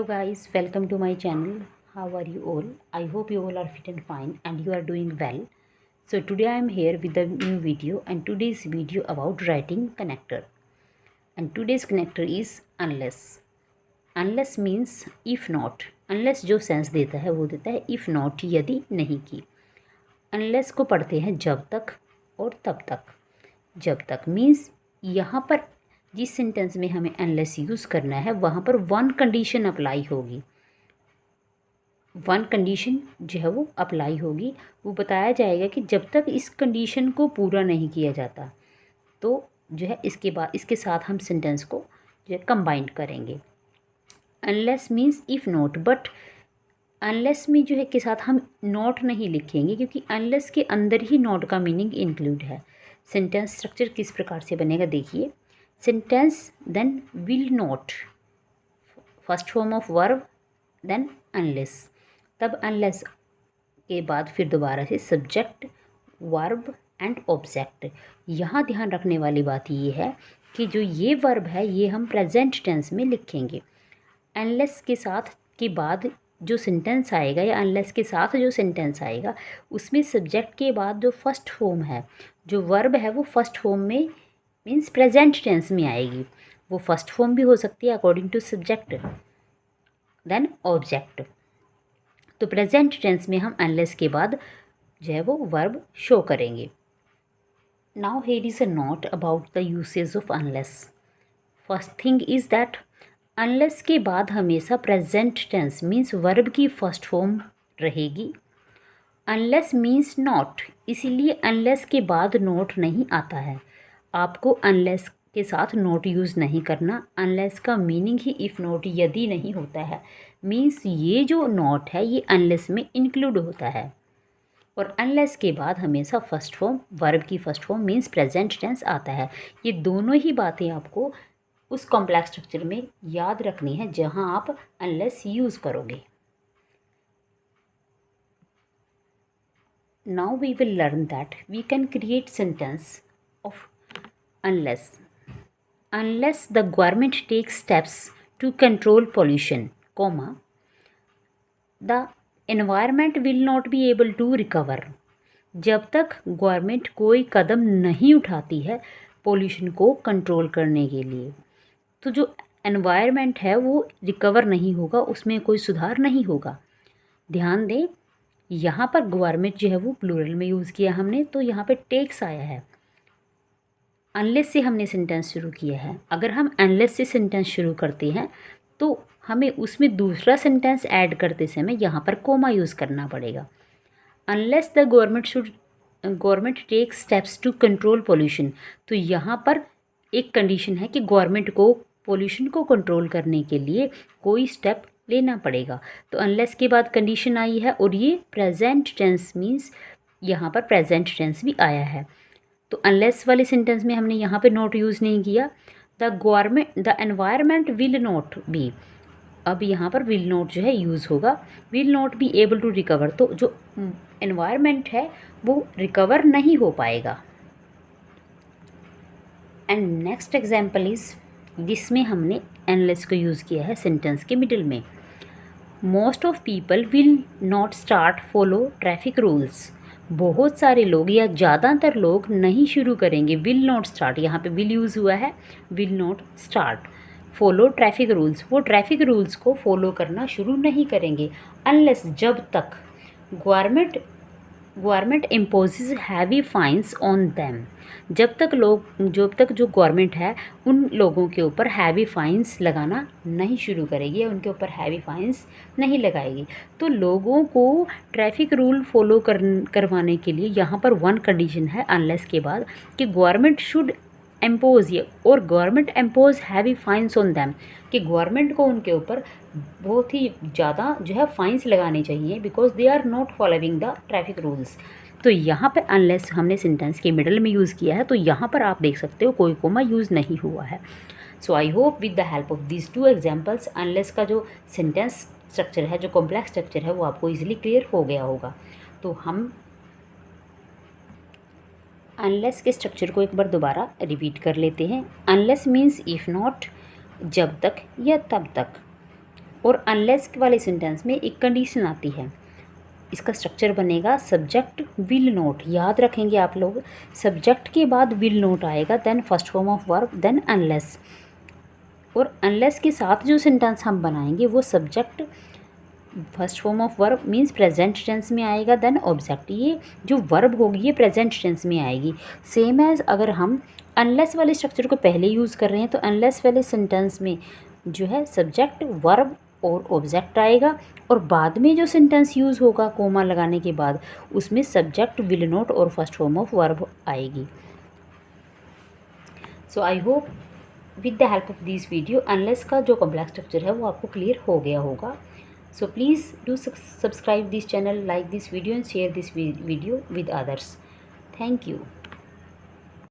Hello guys, welcome to my channel. How are you all? I hope you all are fit and fine and you are doing well. So today I am here with a new video, and today's video about writing connector. And today's connector is unless. Unless means if not. Unless जो sense देता है वो देता है if not, यदि नहीं की. Unless को पढ़ते हैं जब तक और तब तक. जब तक मीन्स यहाँ पर जिस सेंटेंस में हमें अनलेस यूज़ करना है वहाँ पर वन कंडीशन अप्लाई होगी. वन कंडीशन जो है वो अप्लाई होगी. वो बताया जाएगा कि जब तक इस कंडीशन को पूरा नहीं किया जाता तो जो है इसके बाद इसके साथ हम सेंटेंस को जो है कंबाइन करेंगे. Unless means if not, but unless में जो है के साथ हम नॉट नहीं लिखेंगे क्योंकि अनलेस के अंदर ही नॉट का मीनिंग इंक्लूड है. सेंटेंस स्ट्रक्चर किस प्रकार से बनेगा देखिए. Sentence then will not, first form of verb, then unless. तब अनलेस के बाद फिर दोबारा से सब्जेक्ट, वर्ब एंड ऑब्जेक्ट. यहाँ ध्यान रखने वाली बात ये है कि जो ये वर्ब है ये हम प्रेजेंट टेंस में लिखेंगे. अनलेस के साथ के बाद जो सेंटेंस आएगा या अनलेस के साथ जो सेंटेंस आएगा उसमें सब्जेक्ट के बाद जो फर्स्ट फॉर्म है, जो वर्ब है वो फर्स्ट फॉर्म में मीन्स प्रेजेंट टेंस में आएगी. वो फर्स्ट फॉर्म भी हो सकती है according to subject then object. तो प्रेजेंट टेंस में हम अनलेस के बाद जो है वो वर्ब शो करेंगे. Now here is a note about the usage of unless. First thing is that unless के बाद हमेशा प्रेजेंट टेंस मीन्स वर्ब की फर्स्ट फॉर्म रहेगी. अनलेस मीन्स नॉट, इसीलिए अनलेस के बाद नोट नहीं आता है. आपको अनलेस के साथ नोट यूज़ नहीं करना. अनलेस का मीनिंग ही इफ़ नॉट, यदि नहीं होता है. मीन्स ये जो नॉट है ये अनलेस में इंक्लूड होता है. और अनलेस के बाद हमेशा फर्स्ट फॉर्म, वर्ब की first form means present tense आता है. ये दोनों ही बातें आपको उस कॉम्प्लेक्स स्ट्रक्चर में याद रखनी है जहां आप अनलेस यूज़ करोगे. Now we will learn that we can create sentence of unless. Unless the government takes steps to control pollution, comma, the environment will not be able to recover. जब तक government कोई कदम नहीं उठाती है pollution को control करने के लिए तो जो एनवायरनमेंट है वो रिकवर नहीं होगा, उसमें कोई सुधार नहीं होगा. ध्यान दें यहाँ पर गवर्नमेंट जो है वो प्लूरल में यूज़ किया हमने, तो यहाँ पे टेक्स आया है. अनलेस से हमने सेंटेंस शुरू किया है. अगर हम अनलेस से सेंटेंस शुरू करते हैं तो हमें उसमें दूसरा सेंटेंस ऐड करते समय यहाँ पर कोमा यूज़ करना पड़ेगा. Unless the government take steps to control pollution, तो यहाँ पर एक कंडीशन है कि गवर्नमेंट को पोल्यूशन को कंट्रोल करने के लिए कोई स्टेप लेना पड़ेगा. तो अनलेस के बाद कंडीशन आई है और ये प्रेजेंट टेंस मीन्स यहाँ पर प्रेजेंट टेंस भी आया है. तो अनलेस वाले सेंटेंस में हमने यहाँ पे नोट यूज़ नहीं किया. The environment will not be, अब यहाँ पर विल नॉट जो है यूज़ होगा. Will not be able to recover, तो जो एनवायरनमेंट है वो रिकवर नहीं हो पाएगा. एंड नेक्स्ट एग्जाम्पल इज़, जिसमें हमने अनलेस को यूज़ किया है सेंटेंस के मिडिल में. Most of people will not start follow traffic rules. बहुत सारे लोग या ज़्यादातर लोग नहीं शुरू करेंगे. विल नॉट स्टार्ट, यहाँ पे विल यूज़ हुआ है, will not start follow traffic rules. वो ट्रैफिक रूल्स को फॉलो करना शुरू नहीं करेंगे अनलेस, जब तक government imposes heavy fines on them. जब तक जो गवर्नमेंट है उन लोगों के ऊपर हैवी फाइन्स लगाना नहीं शुरू करेगी या उनके ऊपर हैवी फाइन्स नहीं लगाएगी. तो लोगों को ट्रैफिक रूल फॉलो करवाने के लिए यहाँ पर वन कंडीशन है अनलेस के बाद कि गवर्नमेंट शुड इम्पोज, और government impose heavy fines on them, कि गवर्नमेंट को उनके ऊपर बहुत ही ज़्यादा जो है फाइन्स लगाने चाहिए because they are not following the traffic rules. तो यहाँ पे अनलेस हमने सेंटेंस के मिडल में यूज़ किया है, तो यहाँ पर आप देख सकते हो कोई कोमा यूज़ नहीं हुआ है. So I hope with the help of these two examples unless का जो सेंटेंस स्ट्रक्चर है, जो कॉम्प्लेक्स स्ट्रक्चर है, वो आपको ईजिली क्लियर हो गया होगा. तो हम अनलेस के स्ट्रक्चर को एक बार दोबारा रिपीट कर लेते हैं. अनलेस मीन्स इफ़ नॉट, जब तक या तब तक. और अनलेस वाले सेंटेंस में एक कंडीशन आती है। इसका स्ट्रक्चर बनेगा सब्जेक्ट विल नॉट, याद रखेंगे आप लोग, सब्जेक्ट के बाद विल नॉट आएगा, then first form of verb, then unless. और अनलेस के साथ जो सेंटेंस हम बनाएंगे वो subject first form of verb means present tense में आएगा, देन ऑब्जेक्ट। ये जो वर्ब होगी ये प्रेजेंट टेंस में आएगी। सेम एज अगर हम अनलेस वाले स्ट्रक्चर को पहले यूज़ कर रहे हैं तो अनलेस वाले सेंटेंस में जो है सब्जेक्ट वर्ब और ऑब्जेक्ट आएगा, और बाद में जो सेंटेंस यूज़ होगा कोमा लगाने के बाद उसमें सब्जेक्ट विल नॉट और फर्स्ट फॉर्म ऑफ वर्ब आएगी। So I hope with the help of this video unless का जो कॉम्प्लेक्स स्ट्रक्चर है वो आपको क्लियर हो गया होगा। So please do subscribe this channel, like this video and share this video with others. Thank you.